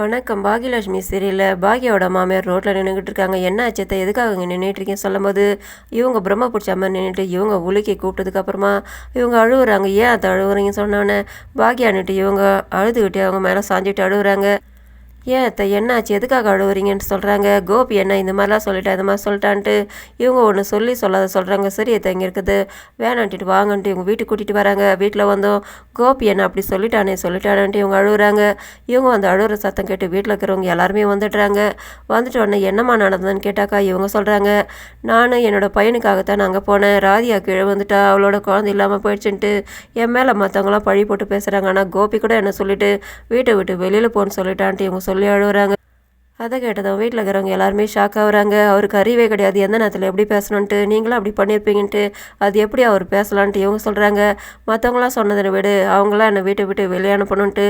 வணக்கம். பாகியலட்சுமி சீரியலில் பாக்யாவோட மாமியார் ரோட்டில் நின்றுக்கிட்டு இருக்காங்க. என்ன ஆச்சத்தை எதுக்காக இங்கே நின்றுட்டுருக்கேன்னு சொல்லும்போது இவங்க பிரம்ம பிடிச்ச மாதிரி நின்றுட்டு இவங்க உலுக்கி கூப்பிட்டதுக்கப்புறமா இவங்க அழுகுறாங்க. ஏன் அதை அழுகுறீங்கன்னு சொன்னோன்னே பாக்யான்னுட்டு இவங்க அழுதுகிட்டே அவங்க மேலே சாஞ்சிட்டு அழுகுறாங்க. ஏன் அத்தை என்னாச்சு எதுக்காக அழுவுறீங்கன்னு சொல்கிறாங்க. கோபி என்ன இந்த மாதிரிலாம் சொல்லிட்டேன் இந்த மாதிரி சொல்லிட்டான்ட்டு இவங்க ஒன்று சொல்லி சொல்லாத சொல்கிறாங்க. சரி அத்தை இங்கே இருக்குது வேணான்ட்டு வாங்கன்ட்டு இவங்க வீட்டுக்கு கூட்டிகிட்டு வராங்க. வீட்டில் வந்தோம் கோபி என்ன அப்படி சொல்லிட்டானேன்ட்டு இவங்க அழுகுறாங்க. இவங்க வந்து அழுகிற சத்தம் கேட்டு வீட்டில் இருக்கிறவங்க எல்லாருமே வந்துடுறாங்க. வந்துட்டு உடனே என்னம்மா நடந்ததுன்னு கேட்டாக்கா இவங்க சொல்கிறாங்க, நான் என்னோடய பையனுக்காகத்தான் அங்கே போனேன். ராதியா கீழே வந்துட்டா அவளோட குழந்தை இல்லாமல் போயிடுச்சுன்ட்டு என் மேலே மற்றவங்களாம் பழி போட்டு பேசுகிறாங்க. ஆனால் கோபி கூட என்ன சொல்லிவிட்டு வீட்டை விட்டு வெளியில் போன்னு சொல்லிட்டான்ட்டு இவங்க சொல்லி அழுகுறாங்க. அதை கேட்டதும் வீட்டில் இருக்கிறவங்க எல்லாருமே ஷாக் ஆகுறாங்க. அவருக்கு அறிவே கிடையாது எந்த நேரத்தில் எப்படி பேசணுன்ட்டு, நீங்களும் அப்படி பண்ணியிருப்பீங்கன்ட்டு, அது எப்படி அவர் பேசலான்ட்டு இவங்க சொல்கிறாங்க. மற்றவங்களாம் சொன்னதை விட அவங்களாம் என்னை வீட்டை விட்டு வெளியே அனுப்பணுன்ட்டு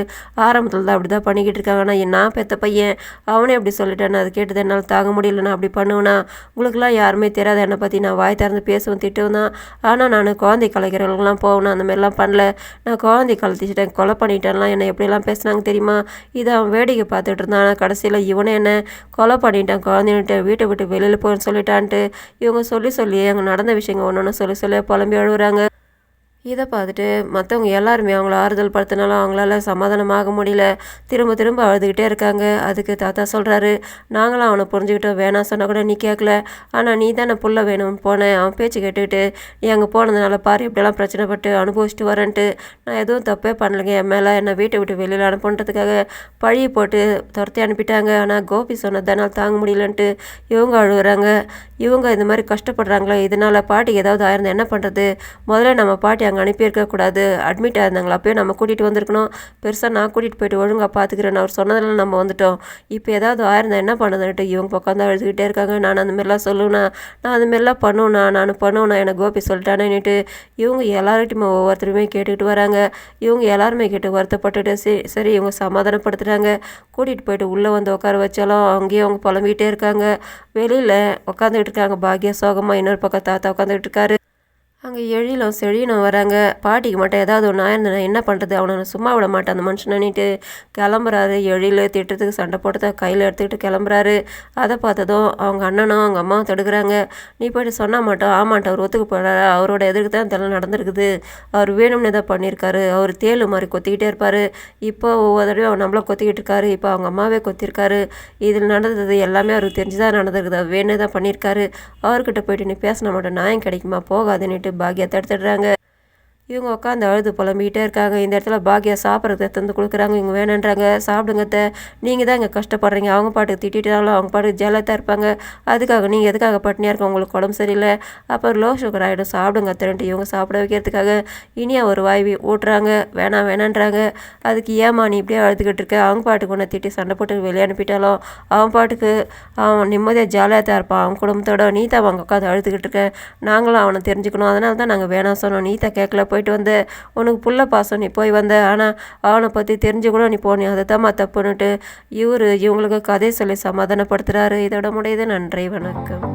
ஆரம்பத்தில் தான் அப்படி தான் பண்ணிக்கிட்டு இருக்காங்க. ஆனால் நான் பெற்ற பையன் அவனே அப்படி சொல்லிட்டேன்னு அது கேட்டது என்னால் தாங்க முடியல. நான் அப்படி பண்ணுவேன்னா உங்களுக்குலாம் யாருமே தெரியாது என்னை பற்றி நான் வாய் திறந்து பேசுவேன் திட்டுவேன் தான். ஆனால் நான் குழந்தை கலைக்கிறவங்களாம் போகணும் அந்த மாதிரிலாம் பண்ணல. நான் குழந்தை கலத்திச்சிட்டேன் கொலை பண்ணிட்டேன்லாம் என்னை எப்படிலாம் பேசுனாங்க தெரியுமா. இதை அவன் வேடிக்கை பார்த்துட்டு இருந்தான். ஆனால் கடைசியில் இவனே என்ன கொலை பண்ணிட்டான் குழந்தைன்ட்டு வீட்டை விட்டு வெளியில் போன்னு சொல்லிட்டான்ட்டு இவங்க சொல்லி அங்கே நடந்த விஷயங்கள் ஒன்று சொல்லி புலம்பி அழுகுறாங்க. இதை பார்த்துட்டு மற்றவங்க எல்லாருமே அவங்கள ஆறுதல் படுத்தினாலும் அவங்களால சமாதானமாக முடியல. திரும்ப அழுதுகிட்டே இருக்காங்க. அதுக்கு தாத்தா சொல்கிறாரு, நாங்களும் அவனை புரிஞ்சுக்கிட்டோம் வேணாம் சொன்னால் கூட நீ கேட்கல. ஆனால் நீ தானே புள்ள வேணும்னு போனேன். அவன் பேச்சு கேட்டுக்கிட்டு நீ அங்கே போனதுனால பாரு இப்படியெல்லாம் பிரச்சனைப்பட்டு அனுபவிச்சுட்டு வரேன்ட்டு நான் எதுவும் தப்பே பண்ணலைங்க. என் மேலே என்னை வீட்டை விட்டு வெளியில் அனுப்புன்றதுக்காக பழி போட்டு துரத்தி அனுப்பிட்டாங்க. ஆனால் கோபி சொன்னதனால் தாங்க முடியலன்ட்டு இவங்க அழுகுறாங்க. இவங்க இந்த மாதிரி கஷ்டப்படுறாங்களே இதனால் பாட்டிக்கு ஏதாவது ஆயிருந்தா என்ன பண்ணுறது. முதல்ல நம்ம பாட்டி அங்கே அனுப்பியிருக்கக்கூடாது. அட்மிட் ஆயிருந்தாங்களா அப்போயே நம்ம கூட்டிகிட்டு வந்திருக்கணும். பெருசாக நான் கூட்டிகிட்டு போயிட்டு ஒழுங்காக பார்த்துக்கிறேன்னு அவர் சொன்னதில் நம்ம வந்துட்டோம். இப்போ ஏதாவது ஆயிருந்தா என்ன பண்ணுதுன்ட்டு இவங்க உட்காந்து அழுதுகிட்டே இருக்காங்க. நான் அந்த மாதிரிலாம் சொல்லுவேண்ணா, நான் அந்த மாதிரிலாம் பண்ணுவேண்ணா எனக்கு கோபி சொல்லிட்டானேன்னுட்டு இவங்க எல்லார்கிட்டையுமே ஒவ்வொருத்தருமே கேட்டுக்கிட்டு வராங்க. இவங்க எல்லாருமே கேட்டு வருத்தப்பட்டுட்டு சரி இவங்க சமாதானப்படுத்துகிறாங்க. கூட்டிகிட்டு போயிட்டு உள்ளே வந்து உட்கார வச்சாலும் அங்கேயே அவங்க புலம்பிகிட்டே இருக்காங்க. வெளியில் உட்காந்துக்கிட்டு இருக்காங்க. பாக்யா சோகமாக இன்னொரு பக்கம் தாத்தா உட்காந்துக்கிட்டு இருக்காரு. அங்கே எழிலும் செழியனும் வராங்க. பாட்டிக்கு மட்டும் ஏதாவது ஒன்று ஆயிருந்தேன் என்ன பண்ணுறது, அவனை சும்மா விட மாட்டேன் அந்த மனுஷனிட்டு கிளம்புறாரு. எழில் திட்டத்துக்கு சண்டை போட்டு கையில் எடுத்துக்கிட்டு கிளம்புறாரு. அதை பார்த்ததும் அவங்க அண்ணனும் அவங்க அம்மாவும் தடுக்கிறாங்க. நீ போய்ட்டு சொன்னால் மாட்டோம் ஆமாட்டோம் அவர் ஒத்துக்கு போகிறாரு. அவரோட எதிர்க்கு தான் இதெல்லாம் நடந்திருக்குது. அவர் வேணும்னு தான் பண்ணியிருக்காரு. அவர் தேலு மாதிரி கொத்திக்கிட்டே இருப்பார். இப்போ ஒவ்வொரு தடவையும் அவர் நம்மளை கொத்திக்கிட்டு இருக்காரு. இப்போ அவங்க அம்மாவே கொத்திருக்காரு. இதில் நடந்தது எல்லாமே அவருக்கு தெரிஞ்சு தான் நடந்திருக்குது. அவர் வேணே தான் பண்ணியிருக்காரு. அவர்கிட்ட போயிட்டு நீ பேசின மாட்டோம் நியாயம் கிடைக்குமா போகாதுன்னுட்டு பாக்யா தடுத்துடுறாங்க. இவங்க உட்காந்து அழுது புலம்பிக்கிட்டே இருக்காங்க. இந்த இடத்துல பாக்யா சாப்பிட்றத தந்து கொடுக்குறாங்க. இவங்க வேணுன்றாங்க சாப்பிடுங்கத்த, நீங்கள் தான் இங்கே கஷ்டப்படுறீங்க. அவங்க பாட்டுக்கு திட்டாலும் அவங்க பாட்டுக்கு ஜெலத்தாக இருப்பாங்க. அதுக்காக நீங்கள் எதுக்காக பட்டினியாக இருக்க, உங்களுக்கு உடம்பு சரியில்லை, அப்புறம் லோ சுகர் ஆகிடும் சாப்பிடுங்கத்தன்ட்டு இவங்க சாப்பிட வைக்கிறதுக்காக இனியா ஒரு வாய் ஊட்டுறாங்க. வேணான்றாங்க. அதுக்கு ஏமா நீ இப்படியே அழுதுகிட்டு இருக்க, அவங்க பாட்டுக்கு ஒன்று திட்டி சண்டை போட்டு வெளியே அனுப்பிட்டாலும் அவன் பாட்டுக்கு அவன் நிம்மதியாக ஜாலியாக தான் இருப்பான். அவன் குடும்பத்தோட நீ தான் அவங்க உட்காந்து அழுதுகிட்டு இருக்க. நாங்களும் அவனை தெரிஞ்சுக்கணும், அதனால தான் நாங்கள் வேணாம் சொன்னோம். நீ தான் கேட்கல போயிட்டு வந்த, உனக்கு புள்ள பாசம் நீ போய் வந்த, ஆனால் அவனை பற்றி தெரிஞ்சு கூட நீ போனி அதை தாம்மா தப்புன்னுட்டு இவங்களுக்கு கதை சொல்லி சமாதானப்படுத்துகிறாரு. இதோட முடியுது. நன்றி, வணக்கம்.